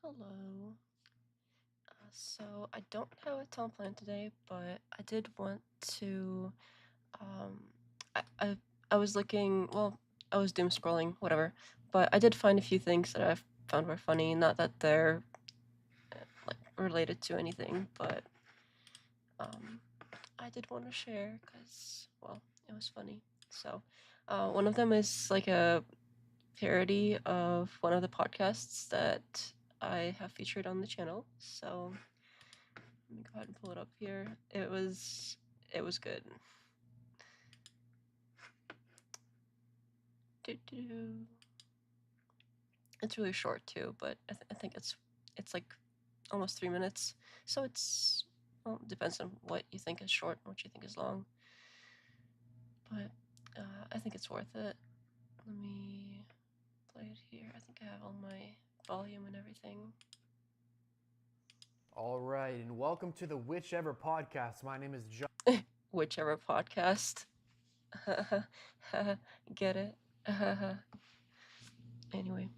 Hello. So I don't have a time plan today, but I did want to. Um, I, I I was looking. Well, I was doom scrolling, whatever. But I did find a few things that I found were funny. Not that they're like related to anything, but um, I did want to share because it was funny. So, one of them is like a parody of one of the podcasts that I have featured on the channel. So let me go ahead and pull it up here. It was good. Doo-doo. It's really short too, but I think it's like almost 3 minutes. So depends on what you think is short and what you think is long. But I think it's worth it. Let me play it here. I think I have all my volume and everything. All right, and welcome to the Whichever Podcast. My name is John. Whichever podcast. Get it? Anyway.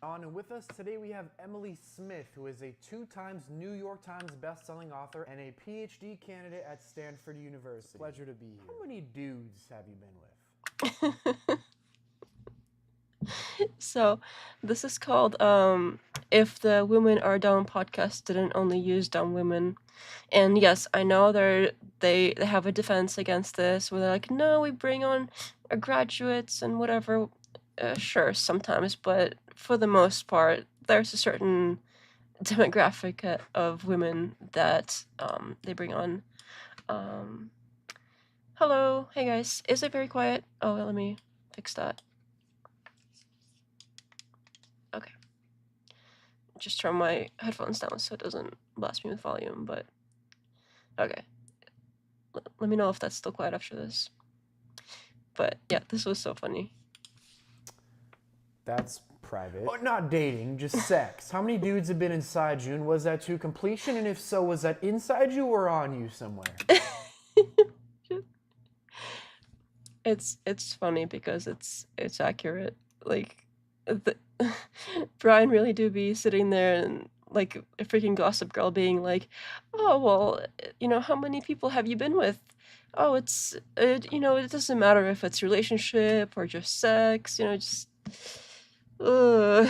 And with us today we have Emily Smith, who is a 2 times New York Times best-selling author and a PhD candidate at Stanford University. Pleasure to be here. How many dudes have you been with? So, this is called If the Women Are Dumb podcast didn't only use dumb women. And yes, I know they have a defense against this where they're like, no, we bring on graduates and whatever. Sure, sometimes, but for the most part, there's a certain demographic of women that they bring on. Hello, hey guys, is it very quiet? Oh, let me fix that. Okay. Just turn my headphones down so it doesn't blast me with volume, but okay. Let me know if that's still quiet after this. But yeah, this was so funny. That's private. Oh, not dating, just sex. How many dudes have been inside you, and was that to completion? And if so, was that inside you or on you somewhere? It's funny because it's accurate. Like, Brian really do be sitting there and like a freaking Gossip Girl being like, oh well, how many people have you been with? Oh, it doesn't matter if it's relationship or just sex. Just. Ugh.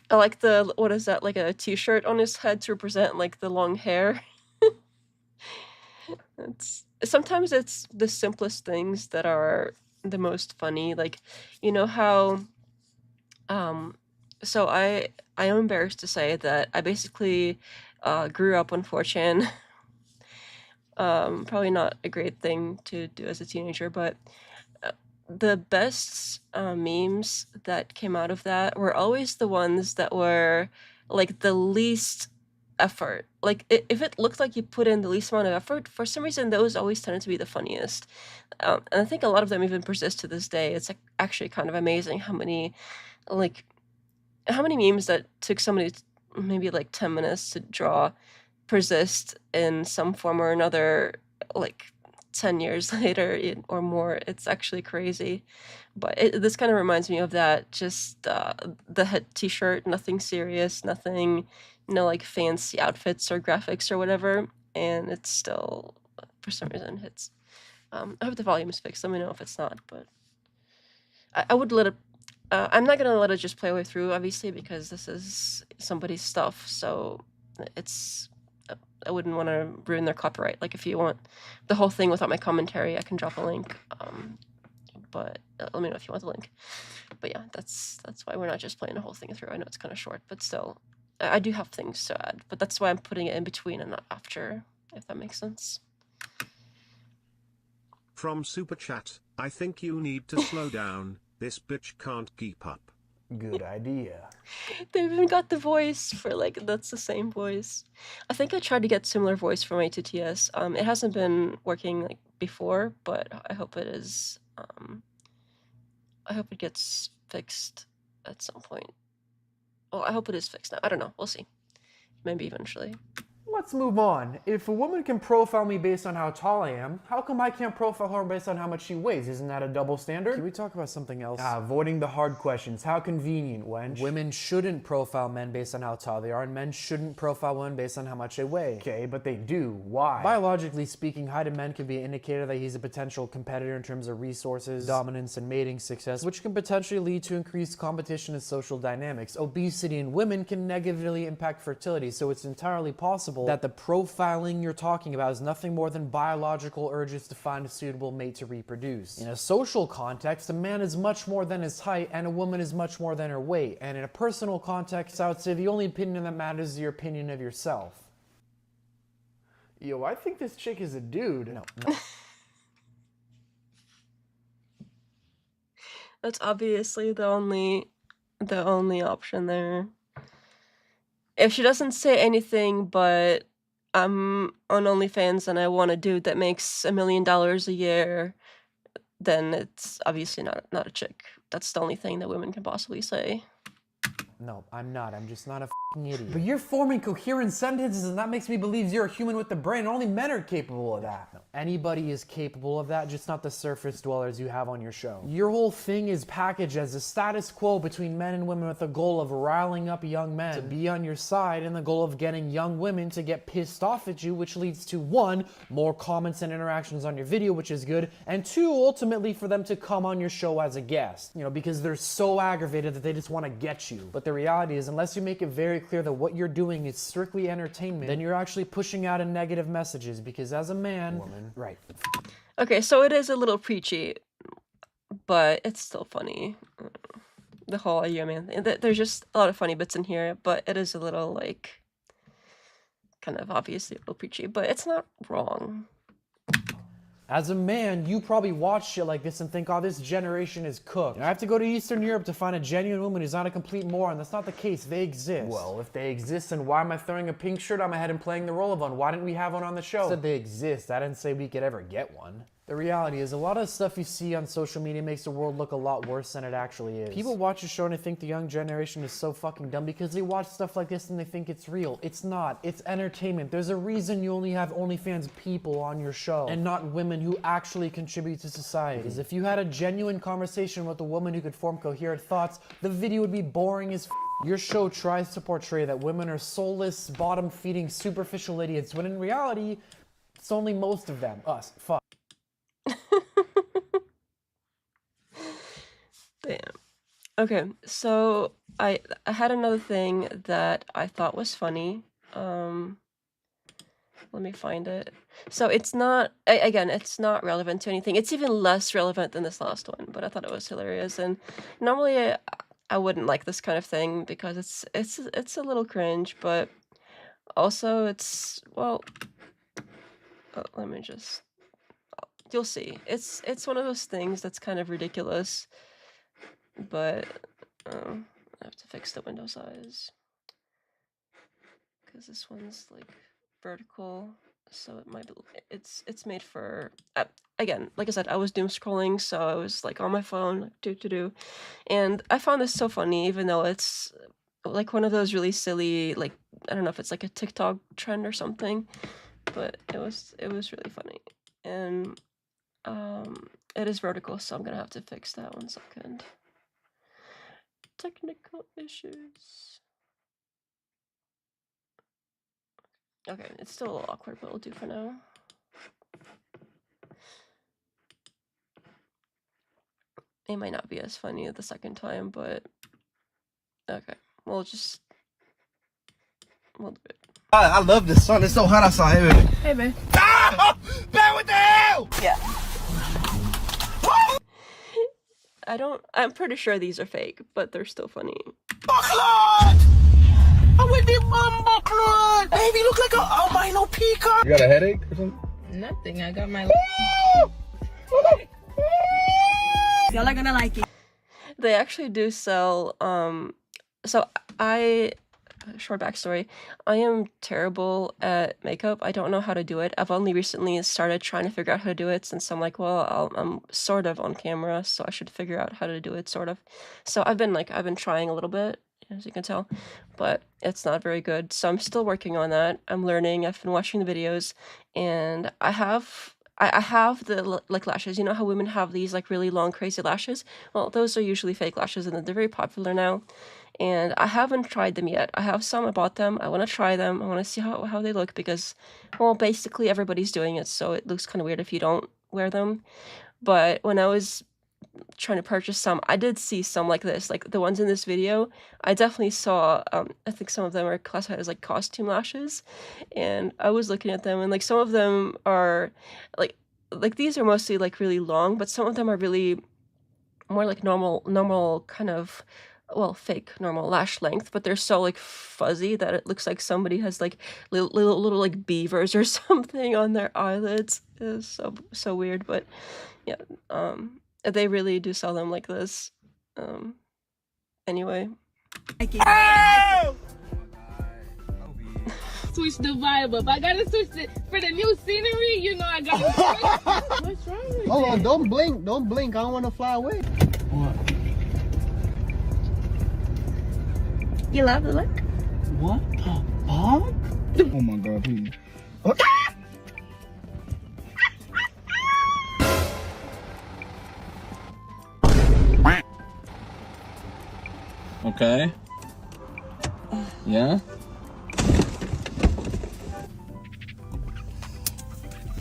I like what is that, like a t-shirt on his head to represent like the long hair. Sometimes it's the simplest things that are the most funny. Like, you know how so I am embarrassed to say that I basically grew up on 4chan. Probably not a great thing to do as a teenager, but the best memes that came out of that were always the ones that were like the least effort. Like if it looked like you put in the least amount of effort, for some reason those always tended to be the funniest. And I think a lot of them even persist to this day. It's actually kind of amazing how many memes that took somebody maybe like 10 minutes to draw persist in some form or another, like 10 years later or more. It's actually crazy. But this kind of reminds me of that, just the head t-shirt, nothing serious, nothing, no like fancy outfits or graphics or whatever, and it's still, for some reason, hits. I hope the volume is fixed. Let me know if it's not, but I would let it. I'm not gonna let it just play way through, obviously, because this is somebody's stuff, so it's. I wouldn't want to ruin their copyright. Like, if you want the whole thing without my commentary, I can drop a link. But let me know if you want the link. But yeah, that's why we're not just playing the whole thing through. I know it's kind of short, but still, I do have things to add. But that's why I'm putting it in between and not after, if that makes sense. From Superchat, I think you need to slow down. This bitch can't keep up. Good idea. They've even got the voice for like, that's the same voice. I think I tried to get similar voice for my TTS. It hasn't been working like before, but I hope it is. I hope it gets fixed at some point. Well, I hope it is fixed now. I don't know. We'll see. Maybe eventually. Let's move on. If a woman can profile me based on how tall I am, how come I can't profile her based on how much she weighs? Isn't that a double standard? Can we talk about something else? Avoiding the hard questions. How convenient, wench. Women shouldn't profile men based on how tall they are, and men shouldn't profile women based on how much they weigh. Okay, but they do. Why? Biologically speaking, height of men can be an indicator that he's a potential competitor in terms of resources, dominance, and mating success, which can potentially lead to increased competition and social dynamics. Obesity in women can negatively impact fertility, so it's entirely possible that the profiling you're talking about is nothing more than biological urges to find a suitable mate to reproduce. In a social context, a man is much more than his height and a woman is much more than her weight. And in a personal context, I would say the only opinion that matters is your opinion of yourself. Yo, I think this chick is a dude. No. That's obviously the only option there. If she doesn't say anything but I'm on OnlyFans and I want a dude that makes $1 million a year, then it's obviously not a chick. That's the only thing that women can possibly say. No, I'm not. I'm just not a f***ing idiot. But you're forming coherent sentences and that makes me believe you're a human with a brain. Only men are capable of that. No, anybody is capable of that, just not the surface dwellers you have on your show. Your whole thing is packaged as a status quo between men and women with the goal of riling up young men to be on your side and the goal of getting young women to get pissed off at you, which leads to 1, more comments and interactions on your video, which is good, and 2, ultimately for them to come on your show as a guest. You know, because they're so aggravated that they just want to get you. But the reality is, unless you make it very clear that what you're doing is strictly entertainment, then you're actually pushing out a negative messages, because as a man... Woman. Right. Okay, so it is a little preachy, but it's still funny. The whole "are you a man" thing. There's just a lot of funny bits in here, but it is a little, like, kind of obviously a little preachy, but it's not wrong. As a man, you probably watch shit like this and think, oh, this generation is cooked. And I have to go to Eastern Europe to find a genuine woman who's not a complete moron. That's not the case. They exist. Well, if they exist, then why am I throwing a pink shirt on my head and playing the role of one? Why didn't we have one on the show? I said they exist. I didn't say we could ever get one. The reality is, a lot of stuff you see on social media makes the world look a lot worse than it actually is. People watch a show and they think the young generation is so fucking dumb because they watch stuff like this and they think it's real. It's not. It's entertainment. There's a reason you only have OnlyFans people on your show and not women who actually contribute to society. Because if you had a genuine conversation with a woman who could form coherent thoughts, the video would be boring as f***. Your show tries to portray that women are soulless, bottom-feeding, superficial idiots, when in reality, it's only most of them. Us. Fuck. Damn. Okay, so I had another thing that I thought was funny. Let me find it. So it's not, again, it's not relevant to anything. It's even less relevant than this last one, but I thought it was hilarious. And normally I wouldn't like this kind of thing because it's a little cringe, but also it's, well, let me just, you'll see. It's one of those things that's kind of ridiculous, but I have to fix the window size because this one's like vertical, so it might be, it's made for, again, like I said, I was doom scrolling, so I was like on my phone, like and I found this so funny, even though it's like one of those really silly, like, I don't know if it's like a TikTok trend or something, but it was really funny. And it is vertical, so I'm gonna have to fix that 1 second. Technical issues. Okay, it's still a little awkward, but we'll do for now. It might not be as funny the second time, but okay, we'll do it. I love the sun. It's so hot outside. Hey, man. Ah! Man, what the hell? Yeah. I'm pretty sure these are fake, but they're still funny. I went the Bumbleclot. Baby, look like an albino peacock. You got a headache or something? Nothing. I got my. Y'all are gonna like it. They actually do sell. So short backstory. I am terrible at makeup. I don't know how to do it. I've only recently started trying to figure out how to do it since I'm like, well, I'm sort of on camera, so I should figure out how to do it, sort of. So I've been trying a little bit, as you can tell, but it's not very good. So I'm still working on that. I'm learning. I've been watching the videos, and I have the like lashes. You know how women have these like really long crazy lashes? Well, those are usually fake lashes, and they're very popular now. And I haven't tried them yet. I have some. I bought them. I want to try them. I want to see how they look because, well, basically everybody's doing it, so it looks kind of weird if you don't wear them. But when I was trying to purchase some, I did see some like this, like the ones in this video. I definitely saw, I think some of them are classified as like costume lashes, and I was looking at them, and like some of them are like these are mostly like really long, but some of them are really more like normal kind of, well, fake normal lash length, but they're so like fuzzy that it looks like somebody has like little like beavers or something on their eyelids. It's so weird, but yeah, they really do sell them like this. Anyway. Switch the vibe up. I gotta switch it for the new scenery. You know I gotta switch. What's wrong with Hold on, don't blink. Don't blink. I don't want to fly away. What? You love the look? What the fuck? Oh my god, please. Okay. Yeah?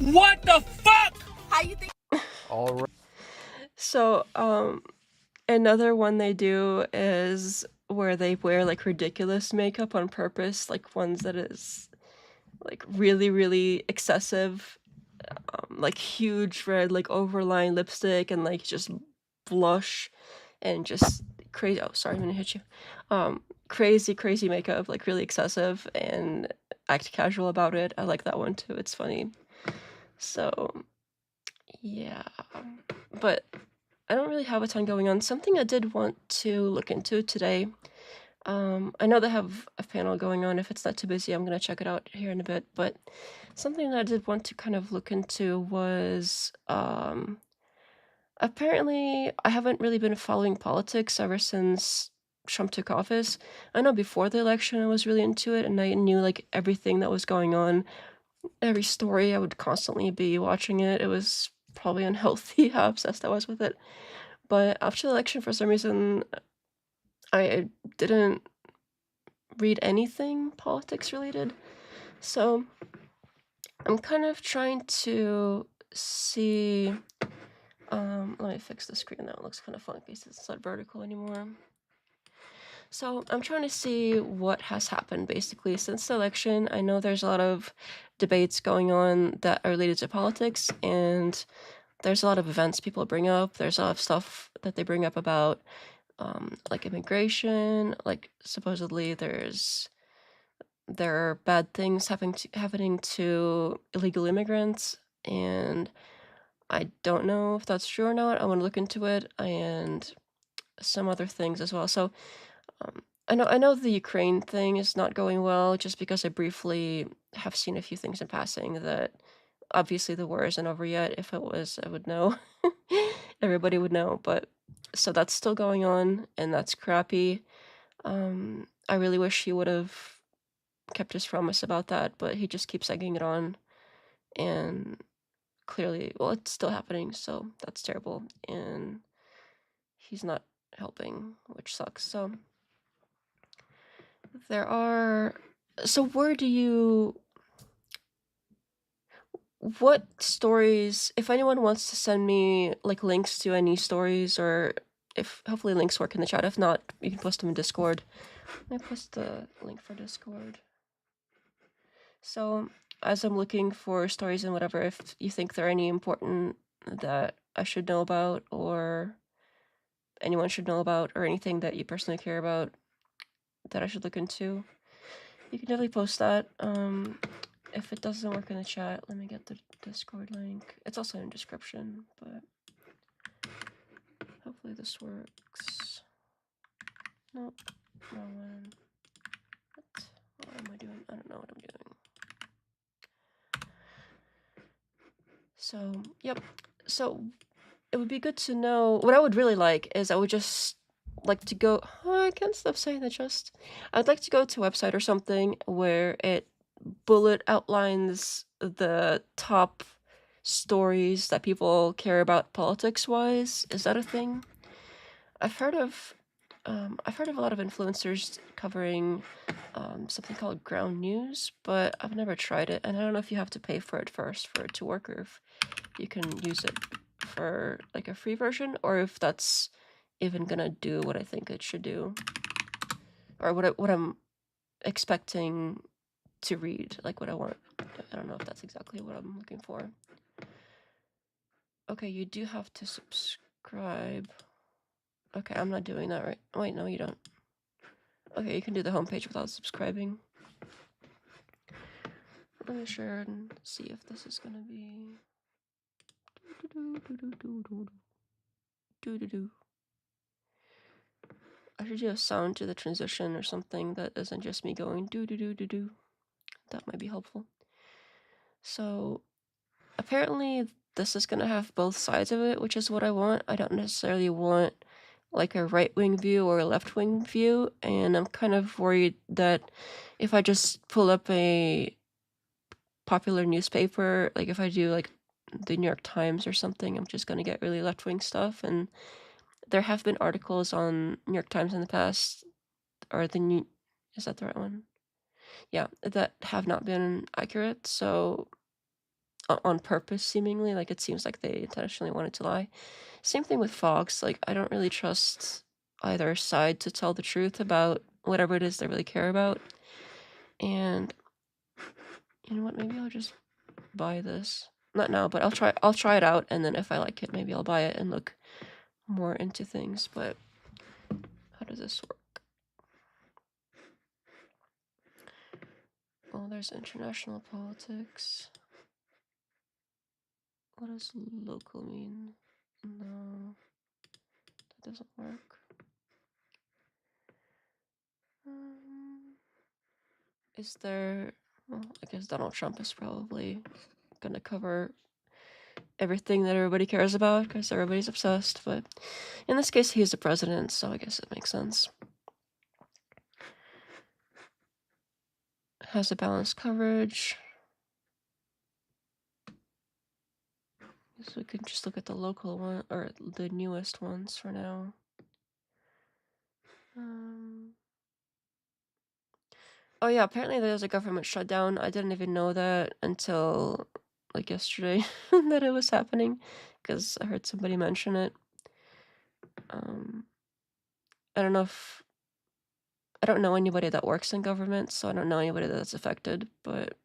What the fuck? How you think? All right. So, another one they do is where they wear like ridiculous makeup on purpose, like ones that is like really excessive, like huge red like overline lipstick and like just blush and just crazy. Oh, sorry, I'm gonna hit you. Crazy makeup, like really excessive, and act casual about it. I like that one too. It's funny. So, yeah, but I don't really have a ton going on. Something I did want to look into today. I know they have a panel going on. If it's not too busy, I'm gonna check it out here in a bit. But something that I did want to kind of look into was apparently I haven't really been following politics ever since Trump took office. I know before the election I was really into it, and I knew like everything that was going on. Every story, I would constantly be watching it. It was probably unhealthy how obsessed I was with it. But after the election, for some reason, I didn't read anything politics related. So I'm kind of trying to see. Let me fix the screen. That looks kind of funky since it's not vertical anymore. So I'm trying to see what has happened basically since the election. I know there's a lot of debates going on that are related to politics, and there's a lot of events people bring up. There's a lot of stuff that they bring up about like immigration, like supposedly there are bad things happening to illegal immigrants, and I don't know if that's true or not. I want to look into it, and some other things as well. So I know the Ukraine thing is not going well, just because I briefly have seen a few things in passing that obviously the war isn't over yet. If it was, I would know. Everybody would know, but so that's still going on, and that's crappy. I really wish he would have kept his promise about that, but he just keeps egging it on, and clearly, well, it's still happening, so that's terrible, and he's not helping, which sucks. So what stories, if anyone wants to send me like links to any stories, or if hopefully links work in the chat, if not, you can post them in Discord. Let me post the link for Discord. So as I'm looking for stories and whatever, if you think there are any important that I should know about, or anyone should know about, or anything that you personally care about that I should look into, you can definitely post that. If it doesn't work in the chat, let me get the Discord link. It's also in the description, but hopefully this works. Nope, wrong one. What am I doing? I don't know what I'm doing. So, yep. So it would be good to know. What I would really like is I would just like to go. I can't stop saying that. I'd like to go to a website or something where it bullet outlines the top stories that people care about politics wise. Is that a thing? I've heard of a lot of influencers covering something called ground news, but I've never tried it, and I don't know if you have to pay for it first for it to work, or if you can use it for like a free version, or if that's even gonna do what I think it should do, or what I'm expecting to read, like what I want. I don't know if that's exactly what I'm looking for. Okay, you do have to subscribe. Okay, I'm not doing that right. Wait, no, you don't. Okay, you can do the homepage without subscribing. Let me share and see if this is gonna be. I should do a sound to the transition or something that isn't just me going do do do do do. That might be helpful. So apparently this is gonna have both sides of it, which is what I want. I don't necessarily want like a right-wing view or a left-wing view, and I'm kind of worried that if I just pull up a popular newspaper, like if I do like the New York Times or something, I'm just gonna get really left-wing stuff. And there have been articles on New York Times in the past, or the new, is that the right one? Yeah, that have not been accurate. So on purpose, seemingly, like it seems like they intentionally wanted to lie. Same thing with Fox. Like I don't really trust either side to tell the truth about whatever it is they really care about. And you know what? Maybe I'll just buy this. Not now, but I'll try it out, and then if I like it, maybe I'll buy it and look more into things. But how does this work? Well, there's international politics. What does local mean? No, that doesn't work. Is there? Well, I guess Donald Trump is probably gonna cover everything that everybody cares about because everybody's obsessed. But in this case, he's the president, so I guess it makes sense. Has a balanced coverage. So we can just look at the local one, or the newest ones for now. Oh yeah, apparently there's a government shutdown. I didn't even know that until like yesterday that it was happening, because I heard somebody mention it. I don't know if I don't know anybody that works in government, so I don't know anybody that's affected, but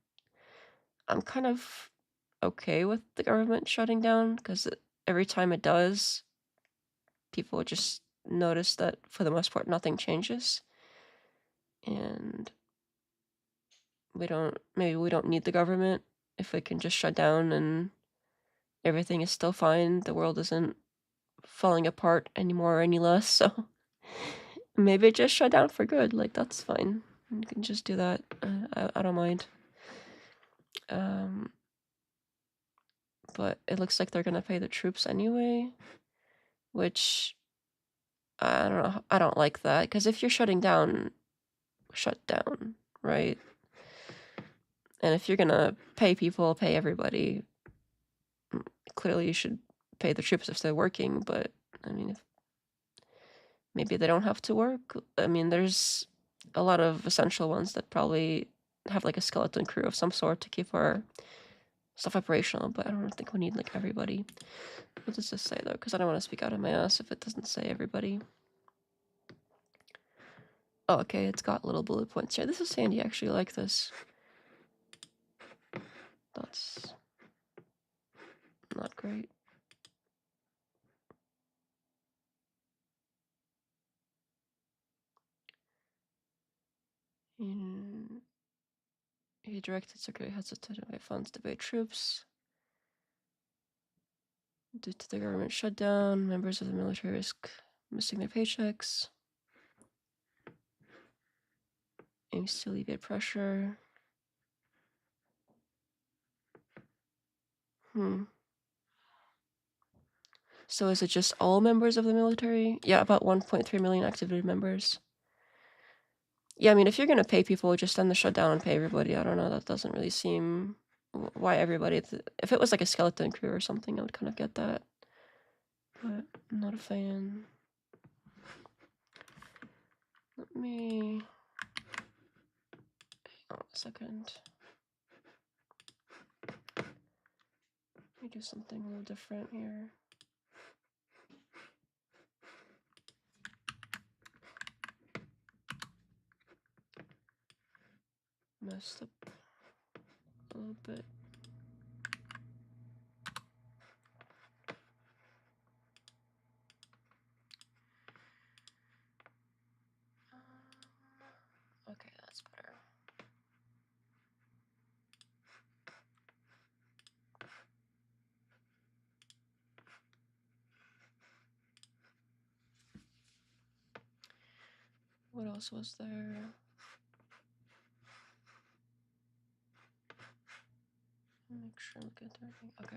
I'm kind of okay with the government shutting down, because every time it does, people just notice that for the most part nothing changes, and maybe we don't need the government if it can just shut down and everything is still fine. The world isn't falling apart anymore or any less, so maybe it just shut down for good. Like, that's fine. You can just do that. I don't mind. But it looks like they're gonna pay the troops anyway, which I don't know. I don't like that, because if you're shutting down, shut down, right? And if you're gonna pay people, pay everybody. Clearly, you should pay the troops if they're working, but I mean, maybe they don't have to work. I mean, there's a lot of essential ones that probably have like a skeleton crew of some sort to keep our stuff operational, but I don't think we need like everybody. What does this say though? Because I don't want to speak out of my ass if it doesn't say everybody. Oh, okay, it's got little bullet points here. This is handy. I actually like this. That's not great. He directed Secretary Hudson to donate funds to pay troops. Due to the government shutdown, members of the military risk missing their paychecks. Aims to alleviate pressure. So is it just all members of the military? Yeah, about 1.3 million active members. Yeah, I mean, if you're gonna pay people, just end the shutdown and pay everybody. I don't know, that doesn't really seem why everybody. If it was like a skeleton crew or something, I would kind of get that. But I'm not a fan. Let me. Hang on a second. Let me do something a little different here. Messed up a little bit. Okay, that's better. What else was there? Make sure I look at everything. Okay.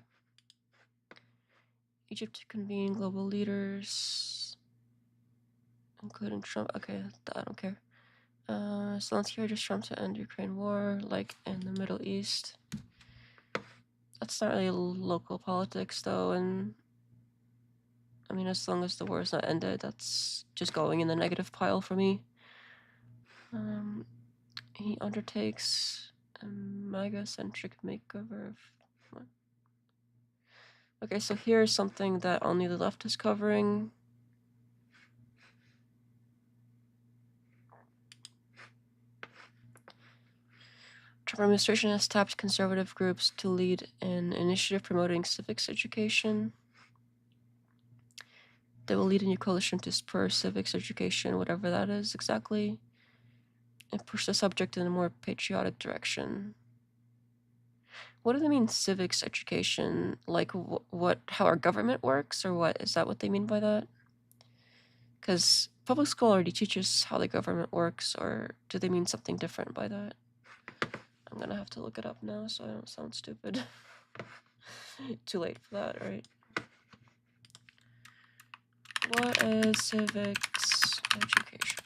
Egypt to convene global leaders, including Trump. Okay, I don't care. Zelensky urges Trump to end Ukraine war, like in the Middle East. That's not really local politics, though, and I mean, as long as the war is not ended, that's just going in the negative pile for me. He undertakes a MAGA-centric makeover of... What? Okay, so here's something that only the left is covering. Trump administration has tapped conservative groups to lead an initiative promoting civics education. They will lead a new coalition to spur civics education, whatever that is exactly, and push the subject in a more patriotic direction. What do they mean, civics education? Like how our government works, or what? Is that what they mean by that? Because public school already teaches how the government works, or do they mean something different by that? I'm gonna have to look it up now so I don't sound stupid. Too late for that, right? What is civics education?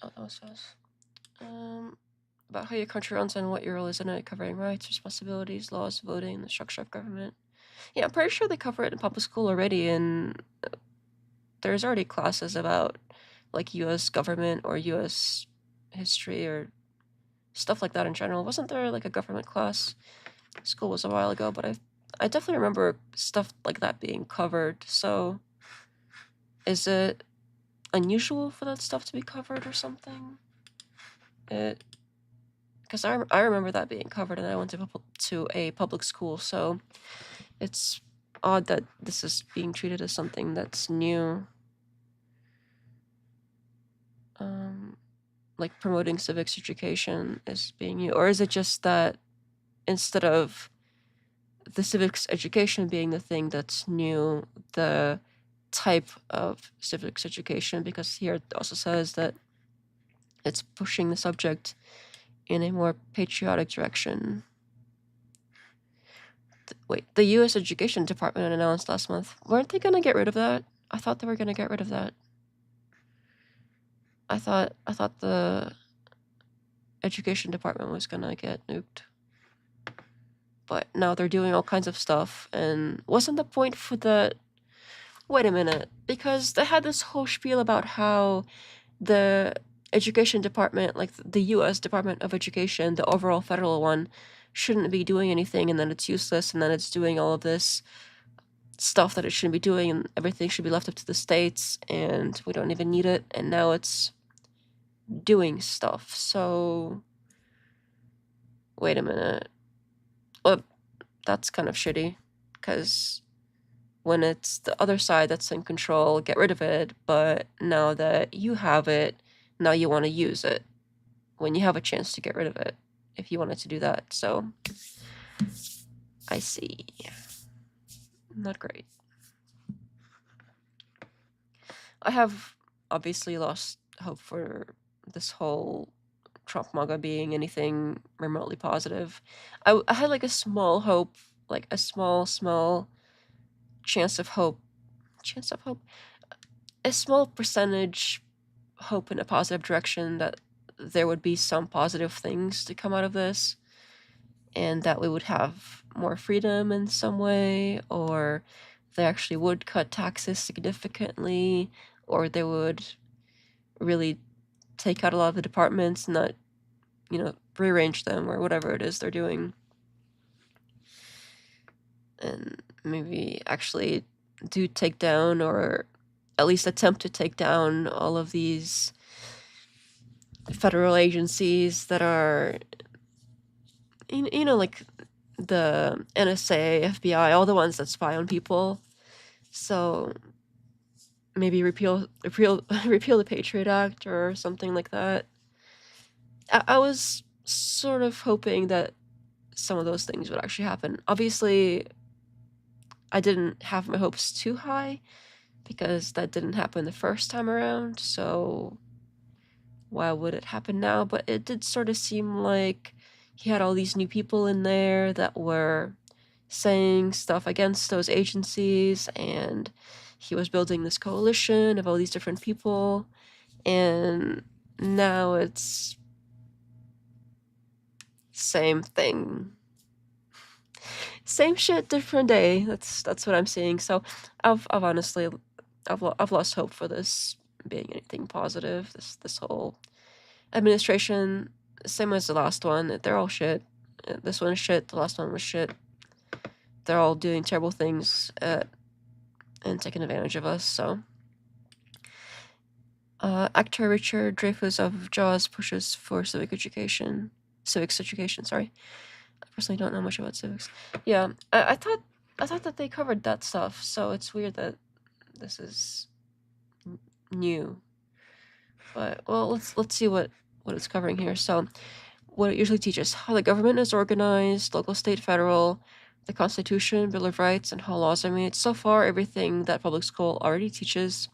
Oh, that was fast. About how your country runs and what your role is in it, covering rights, responsibilities, laws, voting, the structure of government. Yeah, I'm pretty sure they cover it in public school already, and there's already classes about like U.S. government or U.S. history or stuff like that in general. Wasn't there like a government class? School was a while ago, but I definitely remember stuff like that being covered. So is it unusual for that stuff to be covered or something? Because I remember that being covered, and I went to a public school, so it's odd that this is being treated as something that's new. Like promoting civics education is being new, or is it just that instead of the civics education being the thing that's new, the type of civics education, because here it also says that it's pushing the subject in a more patriotic direction. Wait, the U.S. Education Department announced last month, weren't they gonna get rid of that? I thought they were gonna get rid of that. I thought the Education Department was gonna get nuked. But now they're doing all kinds of stuff, and wasn't the point for the... Wait a minute, because they had this whole spiel about how the Education Department, like the U.S. Department of Education, the overall federal one, shouldn't be doing anything, and then it's useless, and then it's doing all of this stuff that it shouldn't be doing, and everything should be left up to the states, and we don't even need it, and now it's doing stuff. So wait a minute. Well, that's kind of shitty, because when it's the other side that's in control, get rid of it, but now that you have it, now you want to use it when you have a chance to get rid of it, if you wanted to do that. So I see. Not great. I have obviously lost hope for this whole Trump MAGA being anything remotely positive. I had like a small hope, like a small chance of hope, a small percentage hope in a positive direction that there would be some positive things to come out of this, and that we would have more freedom in some way, or they actually would cut taxes significantly, or they would really take out a lot of the departments and not, rearrange them or whatever it is they're doing. And maybe actually do take down, or at least attempt to take down, all of these federal agencies that are, like the NSA, FBI, all the ones that spy on people. So maybe repeal the Patriot Act or something like that. I was sort of hoping that some of those things would actually happen. Obviously, I didn't have my hopes too high because that didn't happen the first time around, so why would it happen now? But it did sort of seem like he had all these new people in there that were saying stuff against those agencies, and he was building this coalition of all these different people, and now it's same thing. Same shit, different day. That's what I'm seeing. So I've honestly I've lost hope for this being anything positive. This whole administration, same as the last one. They're all shit. This one is shit. The last one was shit. They're all doing terrible things and taking advantage of us. So actor Richard Dreyfuss of Jaws pushes for civics education. Sorry. I personally don't know much about civics. Yeah, I thought that they covered that stuff, so it's weird that this is new. But well, let's see what it's covering here. So what it usually teaches: how the government is organized, local, state, federal, the Constitution, Bill of Rights, and how laws are made. So far, everything that public school already teaches.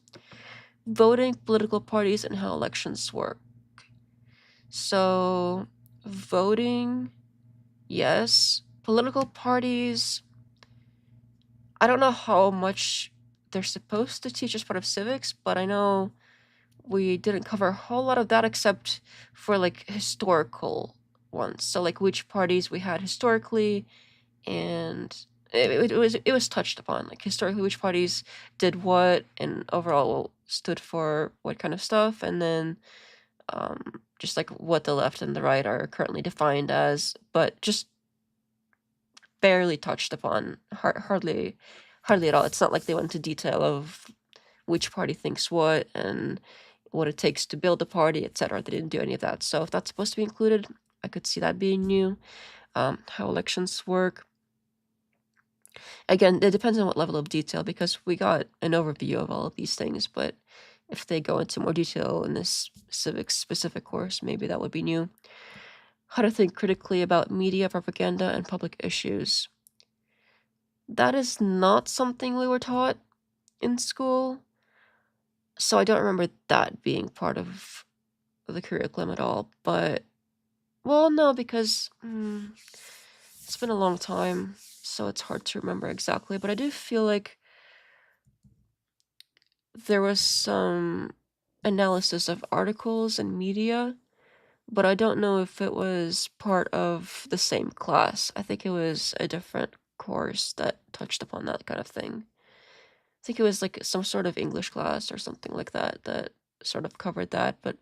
Voting, political parties, and how elections work. So voting, yes. Political parties, I don't know how much they're supposed to teach as part of civics, but I know we didn't cover a whole lot of that except for like historical ones. So like which parties we had historically, and it was touched upon, like historically which parties did what and overall stood for what kind of stuff, and then just like what the left and the right are currently defined as, but just barely touched upon, hardly at all. It's not like they went into detail of which party thinks what and what it takes to build a party, etc. They didn't do any of that. So if that's supposed to be included, I could see that being new. How elections work. Again, it depends on what level of detail, because we got an overview of all of these things, but if they go into more detail in this civics specific course, maybe that would be new. How to think critically about media, propaganda, and public issues. That is not something we were taught in school, so I don't remember that being part of the curriculum at all. But, well, no, because it's been a long time, so it's hard to remember exactly. But I do feel like there was some analysis of articles and media, but I don't know if it was part of the same class. I think it was a different course that touched upon that kind of thing. I think it was like some sort of English class or something like that that sort of covered that, but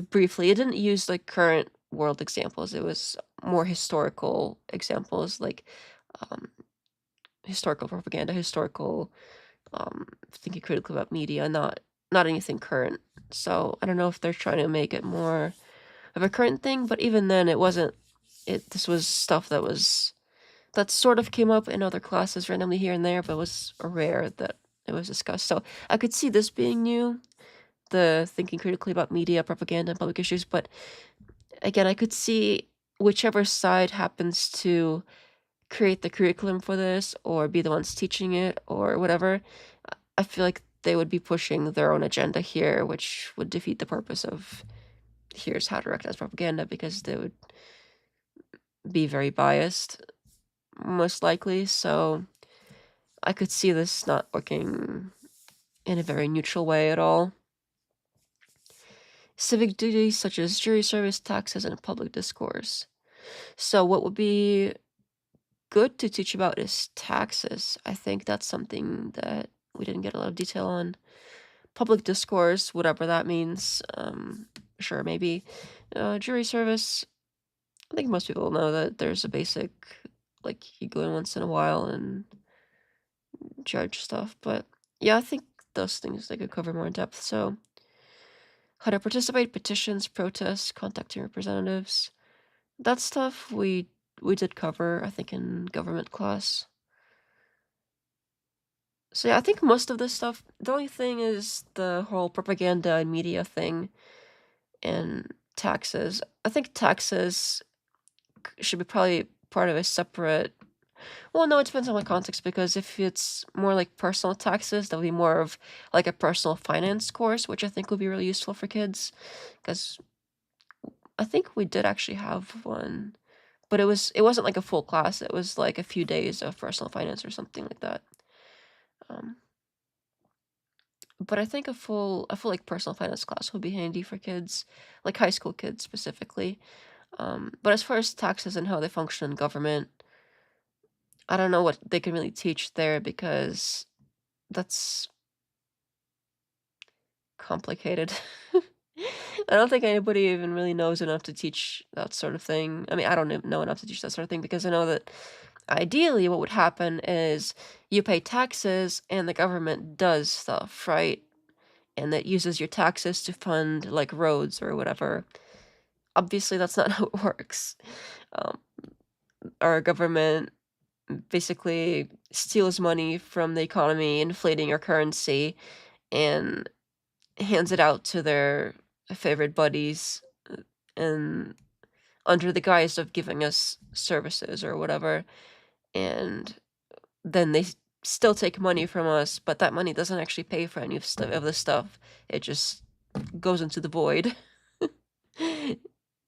briefly. It didn't use like current world examples. It was more historical examples, like historical propaganda, historical thinking critically about media, not anything current. So I don't know if they're trying to make it more of a current thing, but even then it wasn't. This was stuff that sort of came up in other classes randomly here and there, but it was rare that it was discussed. So I could see this being new, the thinking critically about media, propaganda, and public issues. But again, I could see whichever side happens to create the curriculum for this or be the ones teaching it or whatever, I feel like they would be pushing their own agenda here, which would defeat the purpose of here's how to recognize propaganda, because they would be very biased, most likely. So I could see this not working in a very neutral way at all. Civic duties such as jury service, taxes, and public discourse. So what would be good to teach about is taxes. I think that's something that we didn't get a lot of detail on. Public discourse, whatever that means, sure, maybe. Jury service, I think most people know that there's a basic, like, you go in once in a while and judge stuff, but yeah, I think those things they could cover more in depth. So how to participate, petitions, protests, contacting representatives. That stuff we did cover, I think, in government class. So yeah, I think most of this stuff, the only thing is the whole propaganda and media thing and taxes. I think taxes should be probably part of a separate... Well, no, it depends on the context, because if it's more like personal taxes, that would be more of like a personal finance course, which I think would be really useful for kids, because I think we did actually have one, but it wasn't like a full class. It was like a few days of personal finance or something like that. But I think a full like personal finance class would be handy for kids, like high school kids specifically. But as far as taxes and how they function in government, I don't know what they can really teach there, because that's complicated. I don't think anybody even really knows enough to teach that sort of thing. I mean, I don't even know enough to teach that sort of thing, because I know that ideally what would happen is you pay taxes and the government does stuff, right? And that uses your taxes to fund like roads or whatever. Obviously, that's not how it works. Our government basically steals money from the economy, inflating our currency, and hands it out to their favorite buddies, and under the guise of giving us services or whatever. And then they still take money from us, but that money doesn't actually pay for any of the stuff. It just goes into the void.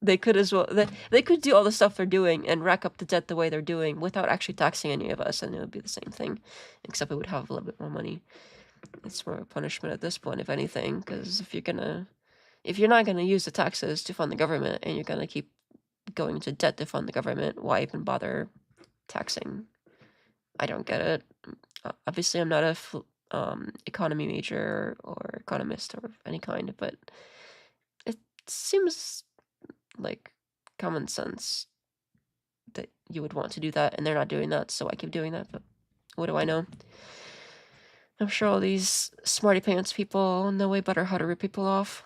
They could as well, they could do all the stuff they're doing and rack up the debt the way they're doing without actually taxing any of us, and it would be the same thing, except we would have a little bit more money. It's more of a punishment at this point, if anything, because if you're not gonna use the taxes to fund the government, and you're gonna keep going into debt to fund the government, why even bother taxing? I don't get it. Obviously, I'm not a economy major or economist or of any kind, but it seems like common sense that you would want to do that, and they're not doing that, so I keep doing that. But what do I know? I'm sure all these smarty pants people know way better how to rip people off.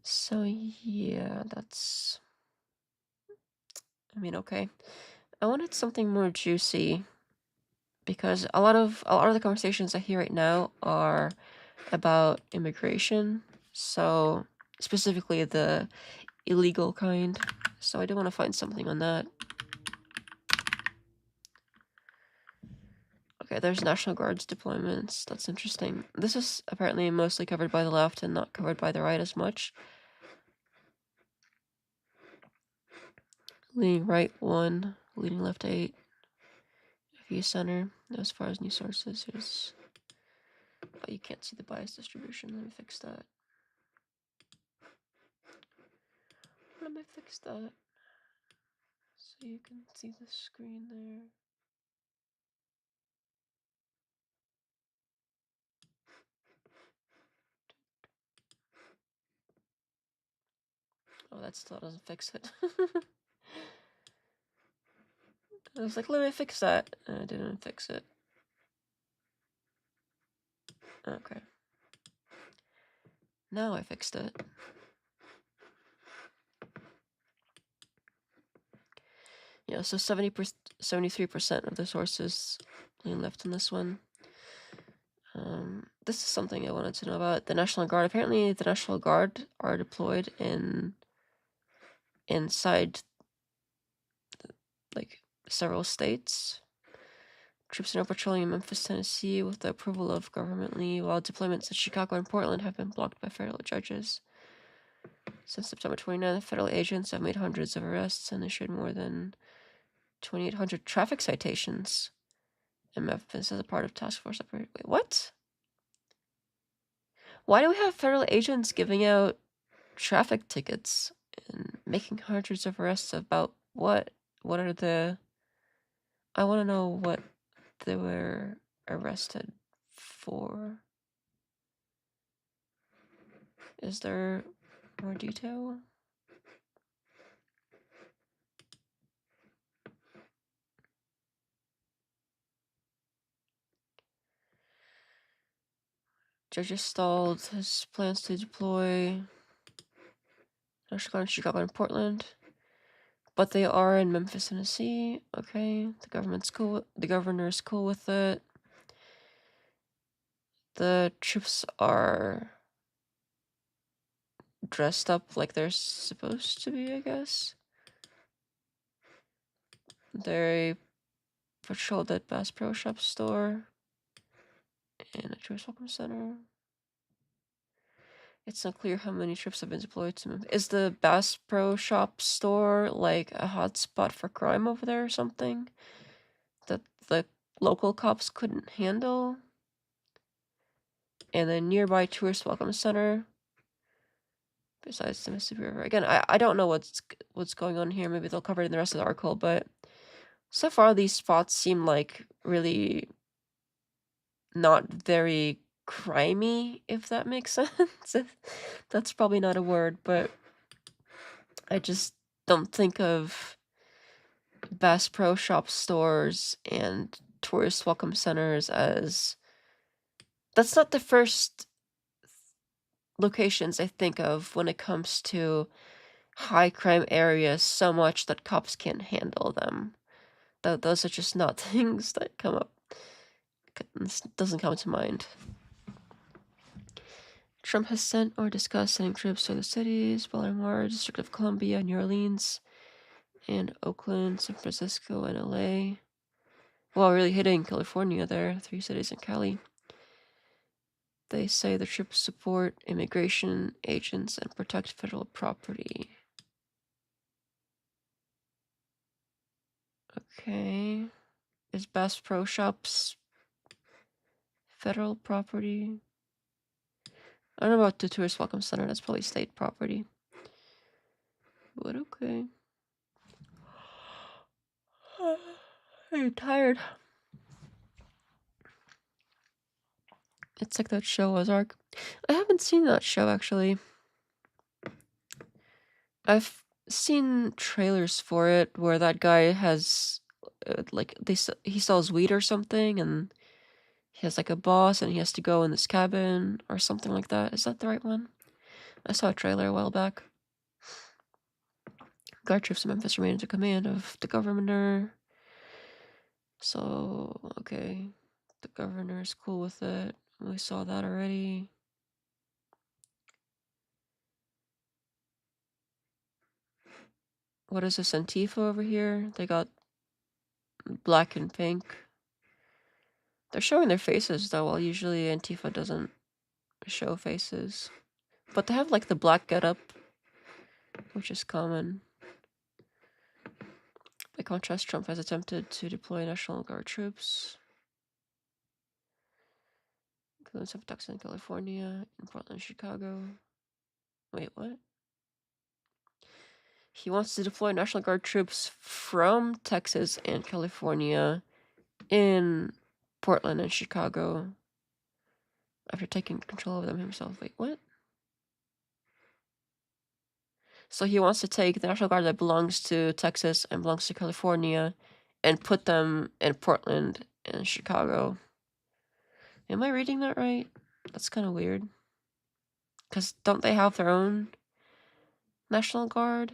So yeah, that's... I mean, okay. I wanted something more juicy, because a lot of the conversations I hear right now are about immigration, so specifically the illegal kind. So I do want to find something on that. Okay, there's National Guard's deployments. That's interesting. This is apparently mostly covered by the left and not covered by the right as much. Leading right 1, leading left 8. View center. As far as new sources, here's... Oh, you can't see the bias distribution. Let me fix that. Let me fix that, so you can see the screen there. Oh, that still doesn't fix it. I was like, let me fix that, and I didn't fix it. Okay. Now I fixed it. Yeah, so 73% of the sources lean left in this one. This is something I wanted to know about. The National Guard. Apparently, the National Guard are deployed inside like several states. Troops are now patrolling in Memphis, Tennessee with the approval of government leave, while deployments in Chicago and Portland have been blocked by federal judges. Since September 29th, federal agents have made hundreds of arrests and issued more than 2,800 traffic citations in Memphis as a part of task force operation. Wait, what? Why do we have federal agents giving out traffic tickets and making hundreds of arrests about what? What are the... I want to know what they were arrested for. Is there more detail? Judges stalled his plans to deploy National Guard in Chicago and Portland, but they are in Memphis, Tennessee. Okay, the government's cool. The governor's cool with it. The troops are dressed up like they're supposed to be, I guess. They patrolled at Bass Pro Shop store and a tourist welcome center. It's not clear how many trips have been deployed to Memphis. Is the Bass Pro Shop store like a hotspot for crime over there or something that the local cops couldn't handle? And then nearby tourist welcome center. Besides the Mississippi River. Again, I don't know what's going on here. Maybe they'll cover it in the rest of the article, but so far these spots seem like really not very crimey, if that makes sense. That's probably not a word, but I just don't think of Bass Pro Shop stores and tourist welcome centers as... That's not the first locations I think of when it comes to high crime areas so much that cops can't handle them. Those are just not things that come up. Doesn't come to mind. Trump has sent or discussed sending troops to the cities, Baltimore, District of Columbia, New Orleans, and Oakland, San Francisco, and LA. Well, really hitting California there, 3 cities in Cali. They say the troops support immigration agents and protect federal property. Okay. Is Bass Pro Shops federal property? I don't know about the Tourist Welcome Center, that's probably state property. But okay. I'm tired. It's like that show Ozark. I haven't seen that show actually. I've seen trailers for it where that guy has like he sells weed or something, and he has like a boss and he has to go in this cabin or something like that. Is that the right one? I saw a trailer a while back. Guard troops in Memphis remain under command of the governor. So, okay. The governor is cool with it. We saw that already. What is this, Antifa over here? They got black and pink. They're showing their faces though, while usually Antifa doesn't show faces. But they have like the black getup, which is common. By contrast, Trump has attempted to deploy National Guard troops, including some Texas and California, in Portland, Chicago. Wait, what? He wants to deploy National Guard troops from Texas and California in Portland and Chicago after taking control of them himself. Wait, what? So he wants to take the National Guard that belongs to Texas and belongs to California and put them in Portland and Chicago. Am I reading that right? That's kind of weird. Because don't they have their own National Guard?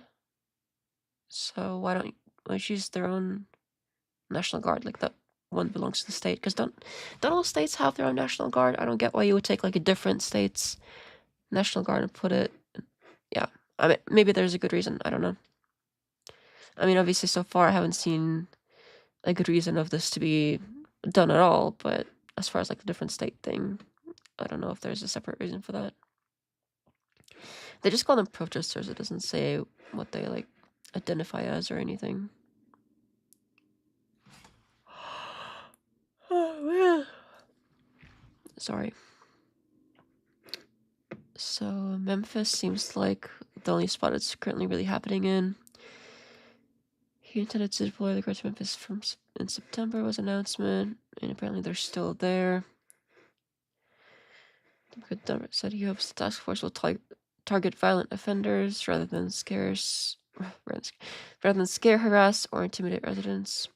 So why don't you use their own National Guard, like that one belongs to the state? Because don't all states have their own National Guard? I don't get why you would take like a different state's National Guard and put it... Yeah. I mean, maybe there's a good reason. I don't know. I mean, obviously, so far, I haven't seen a good reason of this to be done at all. But as far as, like, the different state thing, I don't know if there's a separate reason for that. They just call them protesters. It doesn't say what they like identify as or anything. Oh man. Sorry. So Memphis seems like the only spot it's currently really happening in. He intended to deploy the guard to Memphis in September was announcement, and apparently they're still there. The said he hopes the task force will target violent offenders rather than scare, harass, or intimidate residents.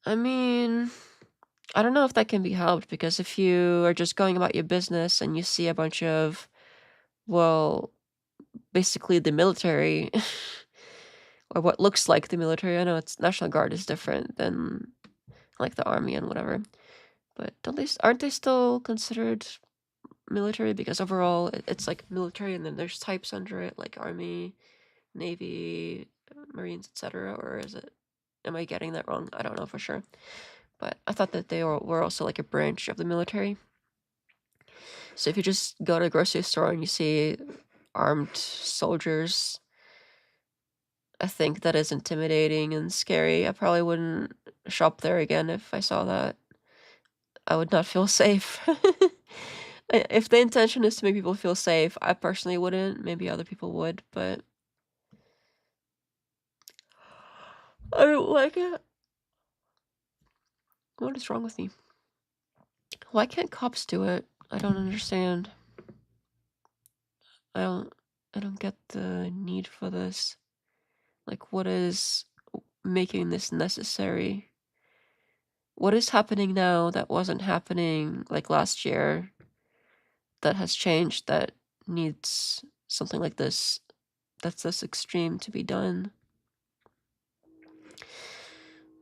I mean, I don't know if that can be helped, because if you are just going about your business and you see a bunch of, well, basically the military, or what looks like the military. I know it's National Guard is different than like the army and whatever, but aren't they still considered military? Because overall it's like military and then there's types under it, like army, navy, marines, etc. Or am I getting that wrong? I don't know for sure, but I thought that they were also like a branch of the military. So if you just go to a grocery store and you see armed soldiers, I think that is intimidating and scary. I probably wouldn't shop there again if I saw that. I would not feel safe. If the intention is to make people feel safe, I personally wouldn't. Maybe other people would, but I don't like it. What is wrong with me? Why can't cops do it? I don't understand. I don't get the need for this. Like, what is making this necessary? What is happening now that wasn't happening like last year that has changed that needs something like this that's this extreme to be done?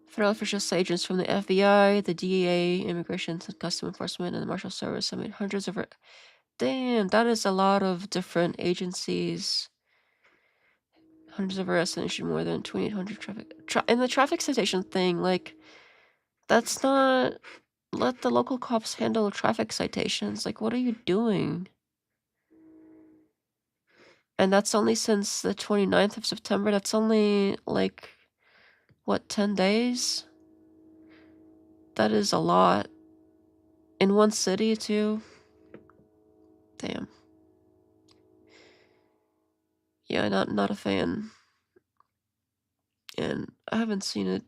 Federal officials, agents from the FBI, the DEA, Immigration and Customs Enforcement, and the Marshal Service. I mean, hundreds of... Damn, that is a lot of different agencies. Hundreds of arrests and issued more than 2,800 traffic... and the traffic citation thing, like, that's not... Let the local cops handle traffic citations. Like, what are you doing? And that's only since the 29th of September. That's only, like, what, 10 days? That is a lot. In one city, too. Damn. Yeah, not a fan. And I haven't seen it.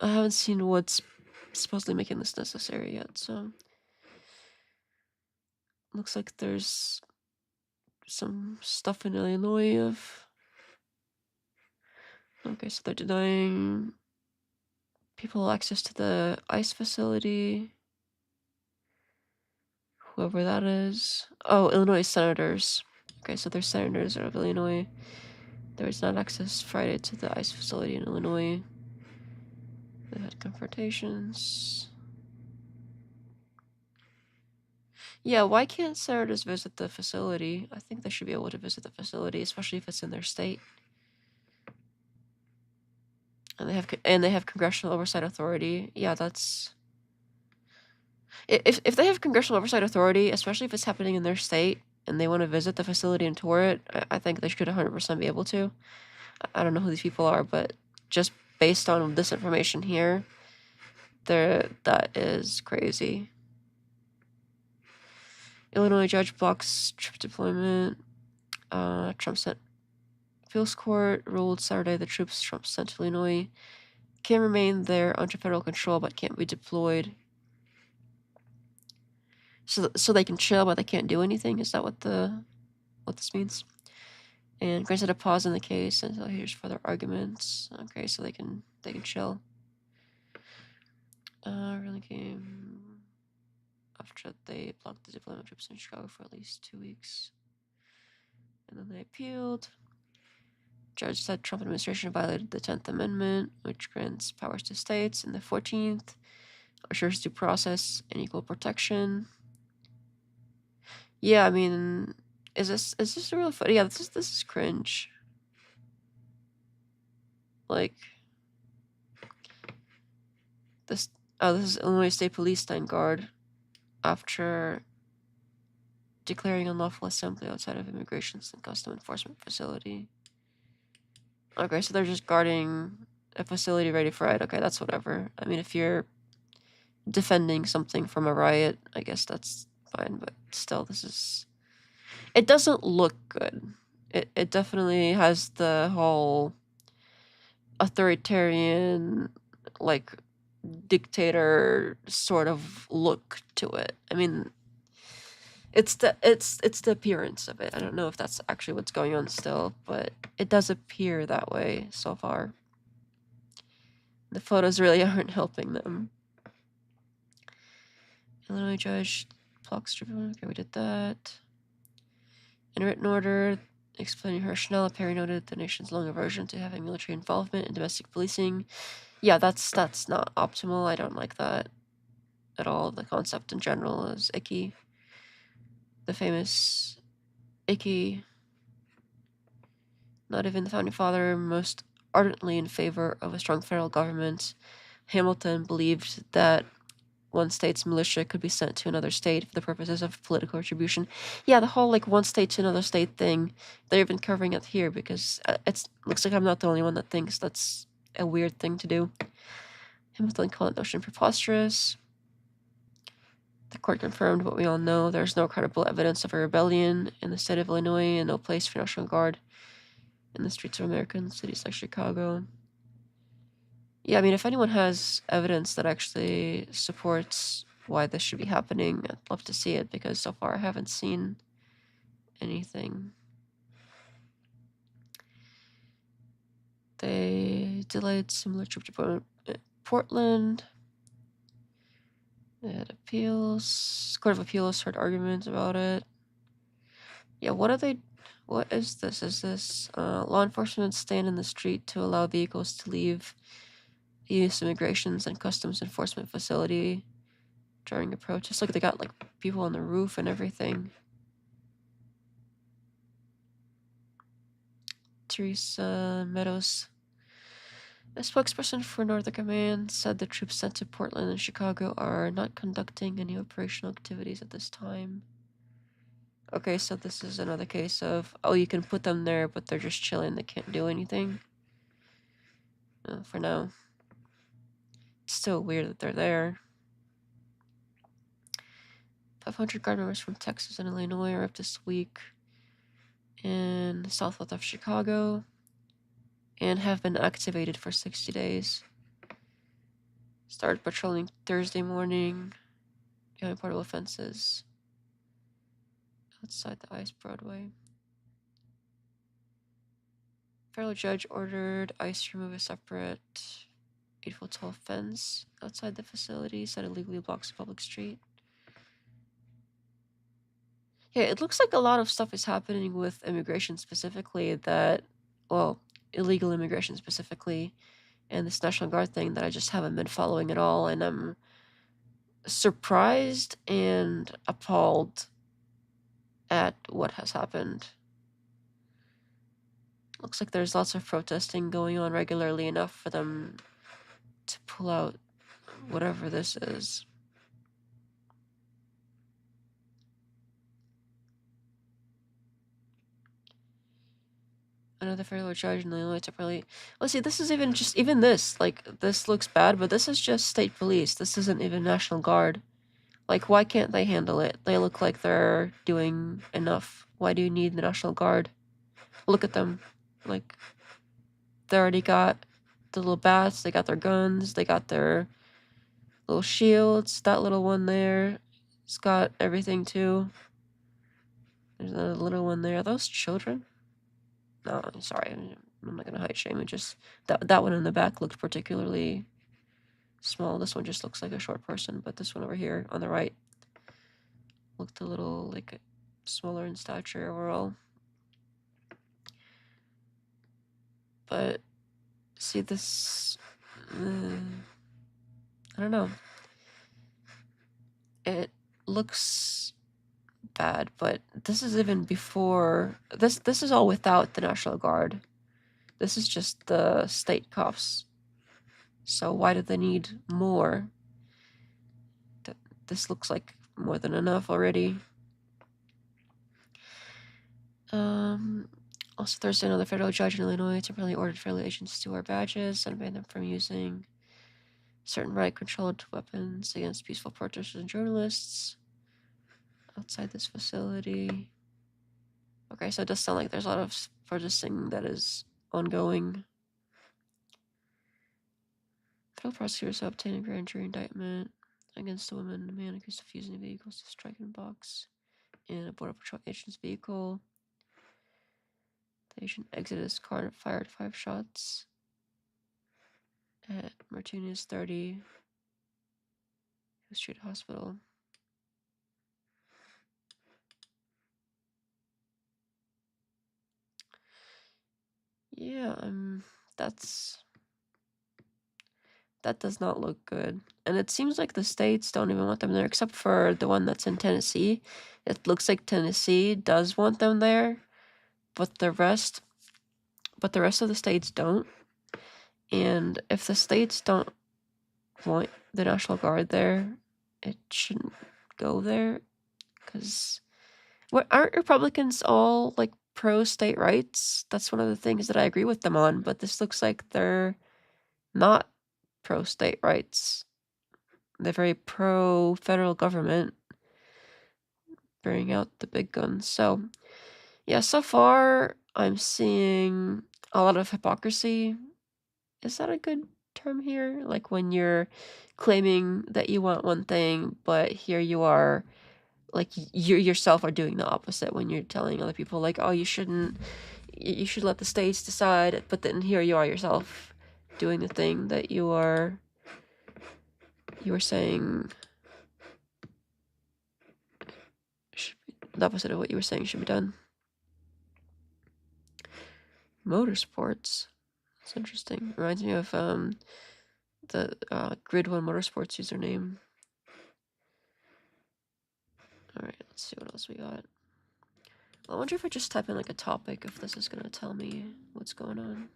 I haven't seen what's supposedly making this necessary yet, so... Looks like there's some stuff in Illinois of... Okay, so they're denying people access to the ICE facility. Whoever that is. Oh, Illinois senators. Okay, so they're senators of Illinois. There is not access Friday to the ICE facility in Illinois. They had confrontations. Yeah, why can't senators visit the facility? I think they should be able to visit the facility, especially if it's in their state. And they have congressional oversight authority. Yeah, that's... If they have congressional oversight authority, especially if it's happening in their state, and they want to visit the facility and tour it, I think they should 100% be able to. I don't know who these people are, but just based on this information here, that is crazy. Illinois judge blocks troop deployment. Trump sent appeals court ruled Saturday the troops Trump sent to Illinois can remain there under federal control but can't be deployed. So they can chill but they can't do anything? Is that what this means? And granted a pause in the case until he hears further arguments. Okay, so they can chill. Really came after they blocked the deployment troops in Chicago for at least 2 weeks. And then they appealed. Judge said Trump administration violated the 10th Amendment, which grants powers to states, and the 14th assures due process and equal protection. Yeah, I mean, is this a real funny? Yeah, this is cringe. Like, this is Illinois State Police Stand Guard after declaring unlawful assembly outside of immigrations and custom enforcement facility. Okay, so they're just guarding a facility ready for riot. Okay, that's whatever. I mean, if you're defending something from a riot, I guess that's fine, but still, this is... It doesn't look good. It definitely has the whole authoritarian, like, dictator sort of look to it. I mean, it's the appearance of it. I don't know if that's actually what's going on still, but it does appear that way so far. The photos really aren't helping them. Illinois judge blocks tribunal. Okay, we did that. In written order, explaining her rationale, Perry noted the nation's long aversion to having military involvement in domestic policing. Yeah, that's not optimal. I don't like that at all. The concept in general is icky. The famous icky. Not even the founding father, most ardently in favor of a strong federal government. Hamilton believed that one state's militia could be sent to another state for the purposes of political retribution. Yeah, the whole, like, one state to another state thing, they're even covering it here because it looks like I'm not the only one that thinks that's a weird thing to do. Hamilton called the notion preposterous. The court confirmed what we all know. There's no credible evidence of a rebellion in the state of Illinois and no place for National Guard in the streets of American cities like Chicago. Yeah, I mean, if anyone has evidence that actually supports why this should be happening, I'd love to see it, because so far I haven't seen anything. They delayed similar trip to Portland. They had appeals. Court of Appeals heard arguments about it. Yeah, what is this? Is this law enforcement stand in the street to allow vehicles to leave the U.S. Immigrations and Customs Enforcement Facility during a protest? Look, they got, like, people on the roof and everything. Teresa Meadows, a spokesperson for Northern Command, said the troops sent to Portland and Chicago are not conducting any operational activities at this time. Okay, so this is another case of, oh, you can put them there, but they're just chilling. They can't do anything. For now. It's still weird that they're there. 500 guard members from Texas and Illinois are up this week in southwest of Chicago and have been activated for 60 days. Started patrolling Thursday morning behind portable fences outside the ICE Broadway. Federal judge ordered ICE to remove a separate 8-foot tall fence outside the facility that illegally blocks a public street. Yeah, it looks like a lot of stuff is happening with immigration specifically that, well, illegal immigration specifically, and this National Guard thing that I just haven't been following at all, and I'm surprised and appalled at what has happened. Looks like there's lots of protesting going on regularly enough for them to pull out whatever this is. Another federal judge in Illinois temporarily. Well, see, this is even this. Like, this looks bad, but this is just state police. This isn't even National Guard. Like, why can't they handle it? They look like they're doing enough. Why do you need the National Guard? Look at them. Like, they already got the little bats, they got their guns, they got their little shields. That little one there, it's got everything too. There's another little one there. Are those children? No, sorry, I'm not gonna hide shame. It just that one in the back looked particularly small. This one just looks like a short person, but this one over here on the right looked a little like smaller in stature overall. But see this, I don't know. It looks bad, but this is even before this is all without the National Guard. This is just the state cops. So why do they need more? This looks like more than enough already. Also Thursday, another federal judge in Illinois temporarily ordered federal agents to wear badges and banned them from using certain right-controlled weapons against peaceful protesters and journalists outside this facility. Okay, so it does sound like there's a lot of protesting that is ongoing. Federal prosecutors have obtained a grand jury indictment against a woman and a man accused of using vehicles to strike and box in a Border Patrol agent's vehicle. The agent exited his car and fired 5 shots at Martinez, 30, who was treated at hospital. Yeah, that does not look good. And it seems like the states don't even want them there, except for the one that's in Tennessee. It looks like Tennessee does want them there, but the rest of the states don't. And if the states don't want the National Guard there, it shouldn't go there. Because aren't Republicans all like pro state rights? That's one of the things that I agree with them on, but this looks like they're not pro state rights. They're very pro federal government, bringing out the big guns. So, yeah, so far I'm seeing a lot of hypocrisy. Is that a good term here? Like when you're claiming that you want one thing, but here you are, like you yourself are doing the opposite when you're telling other people, like, oh, you should let the states decide, but then here you are yourself doing the thing that you were saying the opposite of what you were saying should be done. Motorsports. It's interesting. Reminds me of the Grid 1 Motorsports username. Alright, let's see what else we got. I wonder if I just type in like a topic, if this is gonna tell me what's going on.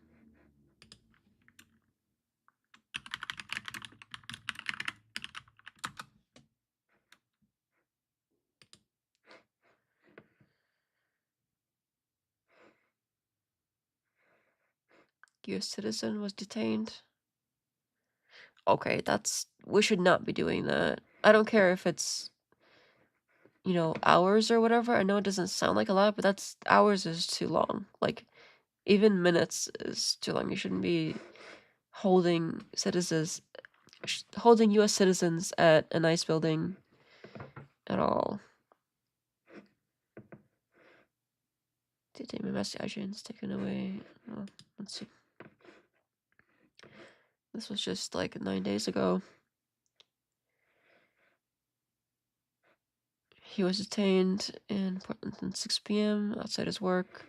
US citizen was detained. Okay, we should not be doing that. I don't care if it's, you know, hours or whatever. I know it doesn't sound like a lot, but hours is too long. Like, even minutes is too long. You shouldn't be holding US citizens at an ICE building at all. Detainment investigations taken away. Oh, let's see. This was just like 9 days ago. He was detained in Portland at 6 p.m. outside his work.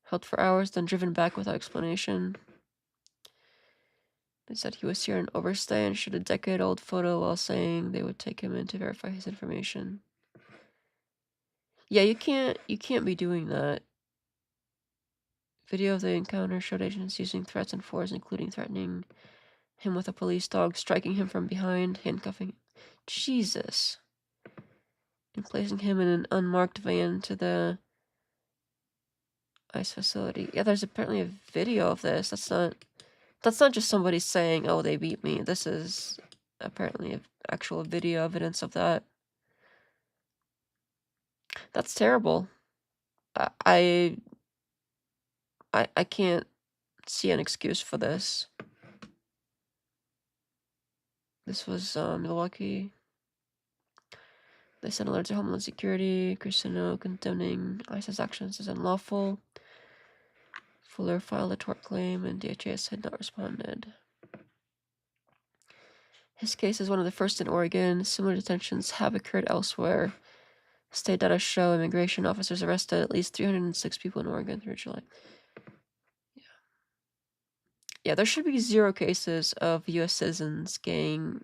Held for hours, then driven back without explanation. They said he was here in overstay and showed a decade-old photo while saying they would take him in to verify his information. Yeah, you can't be doing that. Video of the encounter showed agents using threats and force, including threatening him with a police dog, striking him from behind, handcuffing. Jesus. And placing him in an unmarked van to the ICE facility. Yeah, there's apparently a video of this. That's not just somebody saying, oh, they beat me. This is apparently actual video evidence of that. That's terrible. I can't see an excuse for this. This was Milwaukee. They sent alert to Homeland Security. Christiano condemning ICE's actions as unlawful. Fuller filed a tort claim, and DHS had not responded. His case is one of the first in Oregon. Similar detentions have occurred elsewhere. State data show immigration officers arrested at least 306 people in Oregon through July. Yeah, there should be 0 cases of U.S. citizens getting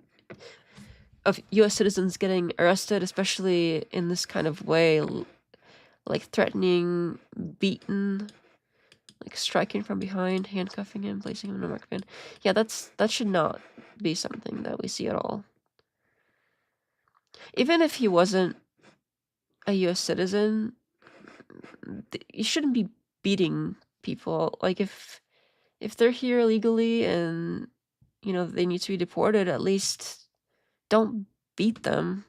arrested, especially in this kind of way, like threatening, beaten, like striking from behind, handcuffing him, placing him in a marked van. Yeah, that should not be something that we see at all. Even if he wasn't a U.S. citizen, you shouldn't be beating people. Like if they're here illegally and they need to be deported, at least don't beat them.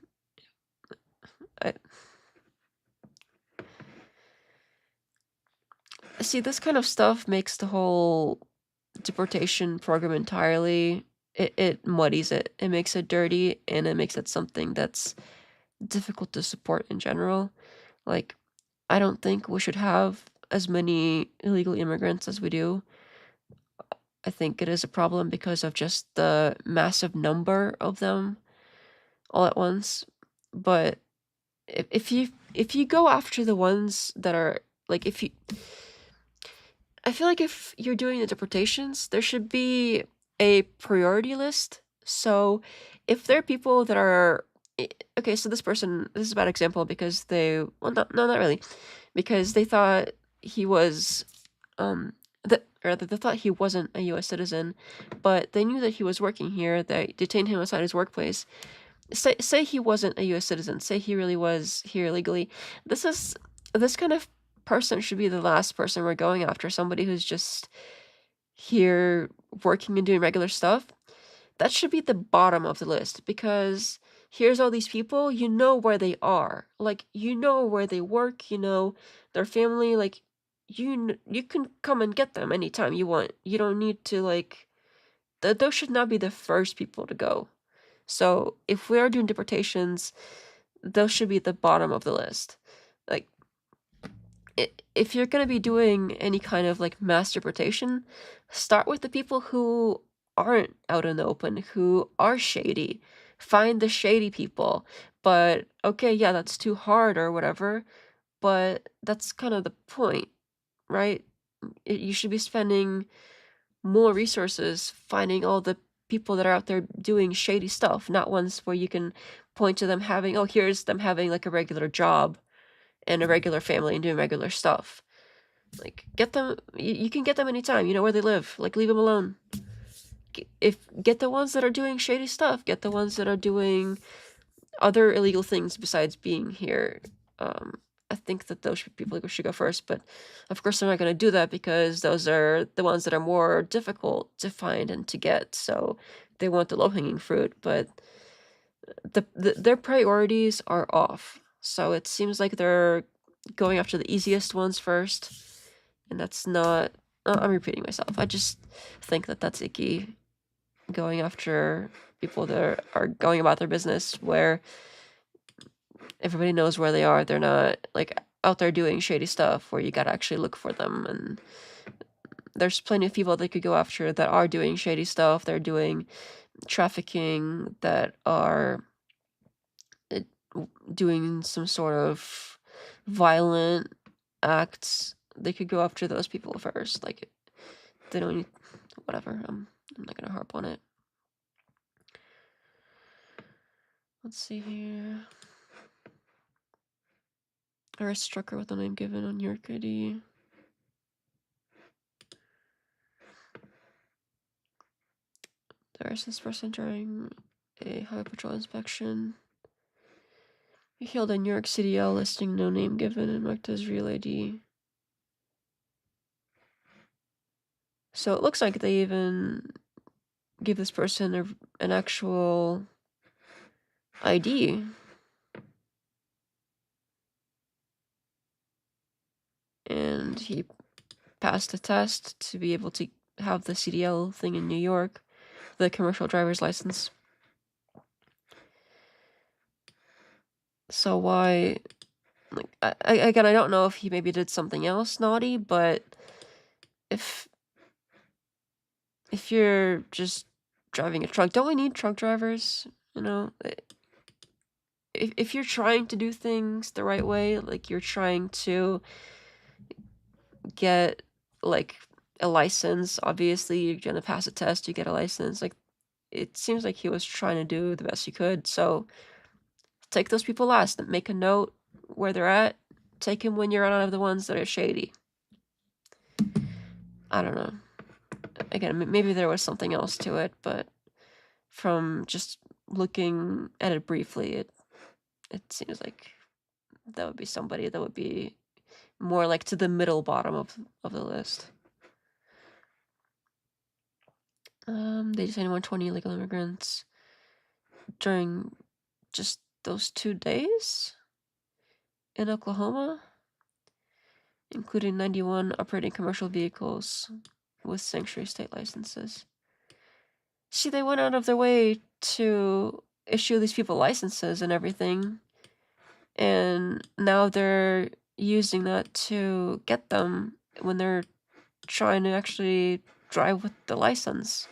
See, this kind of stuff makes the whole deportation program entirely, it muddies it. It makes it dirty, and it makes it something that's difficult to support in general. Like, I don't think we should have as many illegal immigrants as we do. I think it is a problem because of just the massive number of them all at once. But if you go after the ones that are like, I feel like if you're doing the deportations, there should be a priority list. So if there are people that are okay, so this is a bad example because not really, because they thought he was they thought he wasn't a U.S. citizen, but they knew that he was working here. They detained him outside his workplace. Say he wasn't a U.S. citizen. Say he really was here illegally. This kind of person should be the last person we're going after. Somebody who's just here working and doing regular stuff. That should be the bottom of the list, because here's all these people, you know where they are. Like, you know where they work, you know their family, like, you can come and get them anytime you want. You don't need to, like, those should not be the first people to go. So if we are doing deportations, those should be at the bottom of the list. Like, if you're going to be doing any kind of like mass deportation, start with the people who aren't out in the open, who are shady. Find the shady people. But okay, yeah, that's too hard or whatever, but that's kind of the point, right? You should be spending more resources finding all the people that are out there doing shady stuff, not ones where you can point to them having, oh, here's them having like a regular job and a regular family and doing regular stuff. Like, get them, you can get them anytime, you know where they live, like, leave them alone. Get the ones that are doing shady stuff, get the ones that are doing other illegal things besides being here. I think that those people should go first, but of course they're not going to do that because those are the ones that are more difficult to find and to get, so they want the low-hanging fruit, but their priorities are off. So it seems like they're going after the easiest ones first, and that's not... I'm repeating myself. I just think that that's icky, going after people that are going about their business where everybody knows where they are. They're not like out there doing shady stuff where you gotta actually look for them. And there's plenty of people they could go after that are doing shady stuff. They're doing trafficking, that are doing some sort of violent acts. They could go after those people first. Like, they don't need... whatever. I'm not gonna harp on it. Let's see here. Arrest trucker with the name given on New York ID. Arrest this person during a highway patrol inspection. He held a New York CDL listing no name given and marked as real ID. So it looks like they even give this person an actual ID. And he passed a test to be able to have the CDL thing in New York, the commercial driver's license. So why... like, again, I don't know if he maybe did something else naughty, but if you're just driving a truck, don't we need truck drivers? You know, if you're trying to do things the right way, like you're trying to get like a license, obviously you're gonna pass a test, you get a license. Like, it seems like he was trying to do the best he could. So take those people last, make a note where they're at, take him when you're out of the ones that are shady. I don't know. Again, maybe there was something else to it, but from just looking at it briefly, it seems like that would be somebody that would be more like to the middle bottom of the list. They detained 120 illegal immigrants during just those 2 days in Oklahoma, including 91 operating commercial vehicles with sanctuary state licenses. See, they went out of their way to issue these people licenses and everything, and now they're using that to get them when they're trying to actually drive with the license.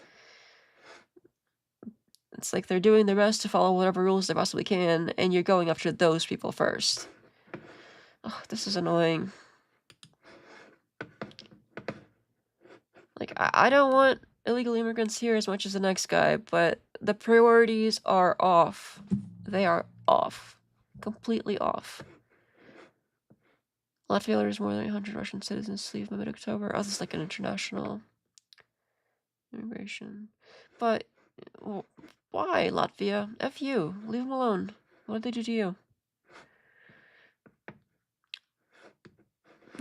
It's like they're doing their best to follow whatever rules they possibly can, and you're going after those people first. Oh, this is annoying. Like, I don't want illegal immigrants here as much as the next guy, but the priorities are off. They are off. Completely off. Latvia orders more than 800 Russian citizens to leave by mid-October. Oh, this is like an international immigration. But why, Latvia? F you. Leave them alone. What did they do to you?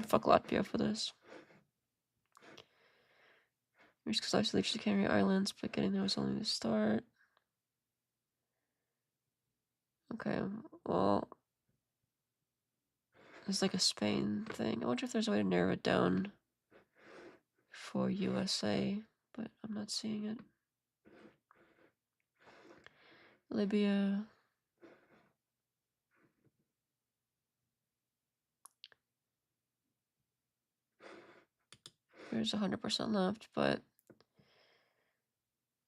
Fuck Latvia for this. Risks lives to reach the Canary Islands, but getting there was only the start. Okay, well, it's like a Spain thing. I wonder if there's a way to narrow it down for USA, but I'm not seeing it. Libya. There's 100% left, but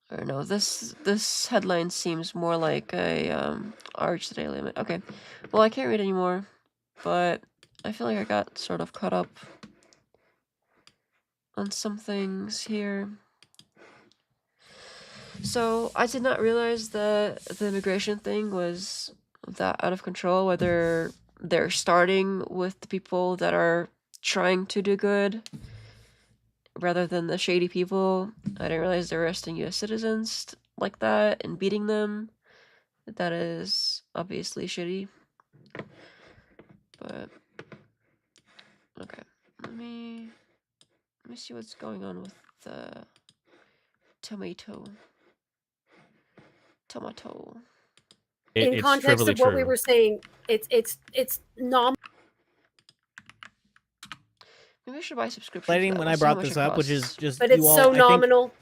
I don't know. This headline seems more like a Arch Today limit. Okay, well, I can't read anymore, but I feel like I got sort of caught up on some things here. So I did not realize that the immigration thing was that out of control, whether they're starting with the people that are trying to do good rather than the shady people. I didn't realize they're arresting US citizens like that and beating them. That is obviously shitty. But okay, let me see what's going on with the tomato. In context of what we were saying, it's nominal. Maybe I should buy a subscription. When I brought this up, which is just, but it's so nominal.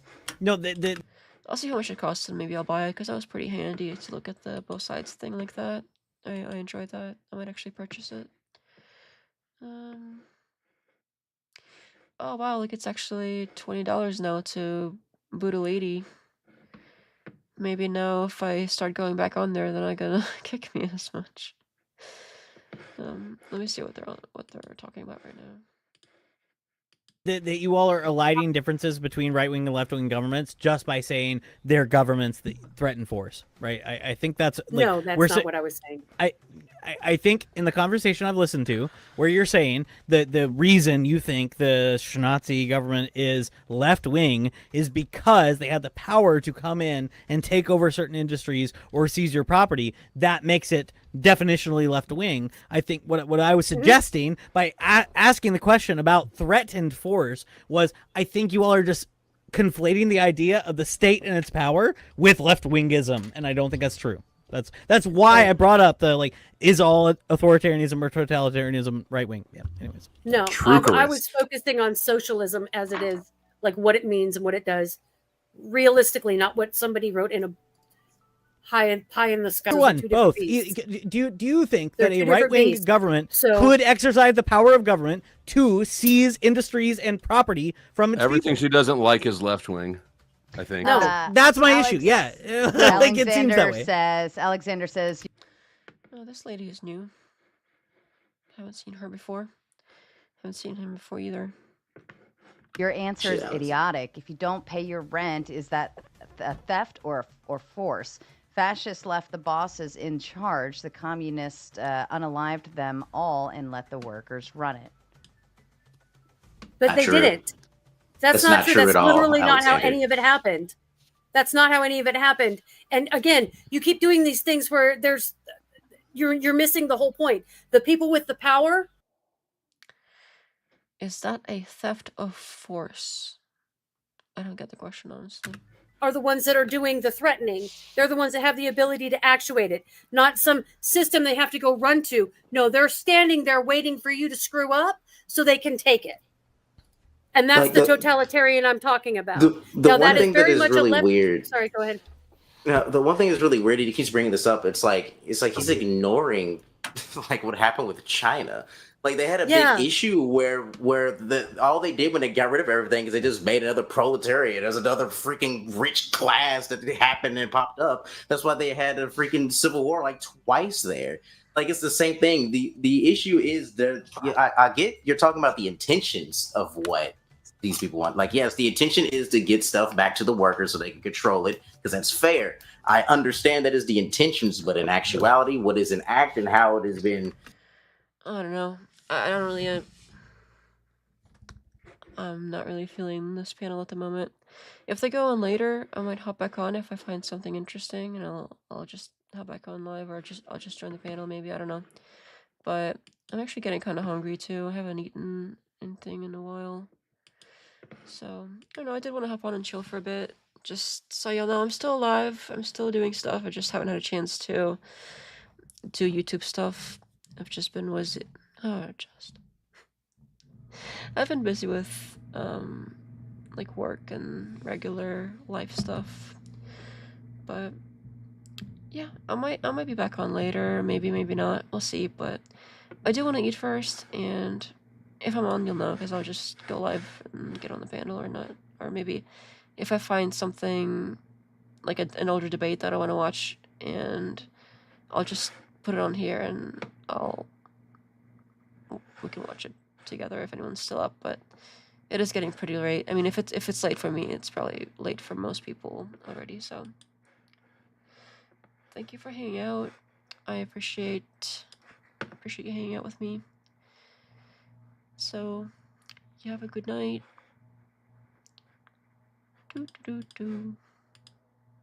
No, I'll see how much it costs and maybe I'll buy it because that was pretty handy to look at the both sides thing like that. I enjoyed that. I might actually purchase it. Oh wow, like it's actually $20 now to boot a lady. Maybe now if I start going back on there, they're not gonna kick me as much. Let me see what they're talking about right now. That you all are eliding differences between right-wing and left-wing governments just by saying they're governments that threaten force, right? I think that's like, no, that's not what I was saying. I think in the conversation I've listened to, where you're saying that the reason you think the Schnazi government is left-wing is because they have the power to come in and take over certain industries or seize your property, that makes it definitionally left-wing. I think what I was suggesting by asking the question about threatened force was, I think you all are just conflating the idea of the state and its power with left-wingism, and I don't think that's true. That's why I brought up the, like, is all authoritarianism or totalitarianism right wing? Yeah. Anyways. No, I was focusing on socialism as it is, like what it means and what it does, realistically, not what somebody wrote in a high in the sky. One, both. Do you think that a right wing government could exercise the power of government to seize industries and property from its everything people? She doesn't like is left wing, I think. No, that's my issue. Yeah, I think it seems that way. Alexander says, "Oh, this lady is new. Haven't seen her before. Haven't seen him before either." Your answer is idiotic. If you don't pay your rent, is that a theft or force? Fascists left the bosses in charge. The communists unalived them all and let the workers run it. But they didn't. That's not true. That's literally not how any of it happened. That's not how any of it happened. And again, you keep doing these things where you're missing the whole point. The people with the power Is that a theft of force? I don't get the question, honestly. Are the ones that are doing the threatening. They're the ones that have the ability to actuate it, not some system they have to go run to. No, they're standing there waiting for you to screw up so they can take it. And that's Like the totalitarian I'm talking about. the Now, one that is thing that very is much really a left. weird. Sorry, go ahead. Now, the one thing that's really weird, he keeps bringing this up. It's like he's ignoring like what happened with China. Like they had a Yeah. big issue where all they did when they got rid of everything is they just made another proletariat as another freaking rich class that happened and popped up. That's why they had a freaking civil war like twice there. Like it's the same thing. The issue is that I get you're talking about the intentions of what these people want. Like, yes, the intention is to get stuff back to the workers so they can control it because that's fair. I understand that is the intentions, but in actuality, what is an act and how it has been. I don't know. I don't really. I'm not really feeling this panel at the moment. If they go on later, I might hop back on if I find something interesting, and I'll just hop back on live, or I'll just join the panel. Maybe, I don't know. But I'm actually getting kind of hungry too. I haven't eaten anything in a while. So, I don't know, I did want to hop on and chill for a bit. Just so y'all know, I'm still alive. I'm still doing stuff. I just haven't had a chance to do YouTube stuff. I've just been I've been busy with, like work and regular life stuff. But, yeah, I might be back on later. Maybe not. We'll see. But I do want to eat first, and if I'm on, you'll know, because I'll just go live and get on the panel or not. Or maybe if I find something like an older debate that I want to watch, and I'll just put it on here and we can watch it together if anyone's still up. But it is getting pretty late. I mean, if it's late for me, it's probably late for most people already. So thank you for hanging out. I appreciate you hanging out with me. So you have a good night.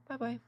Bye bye.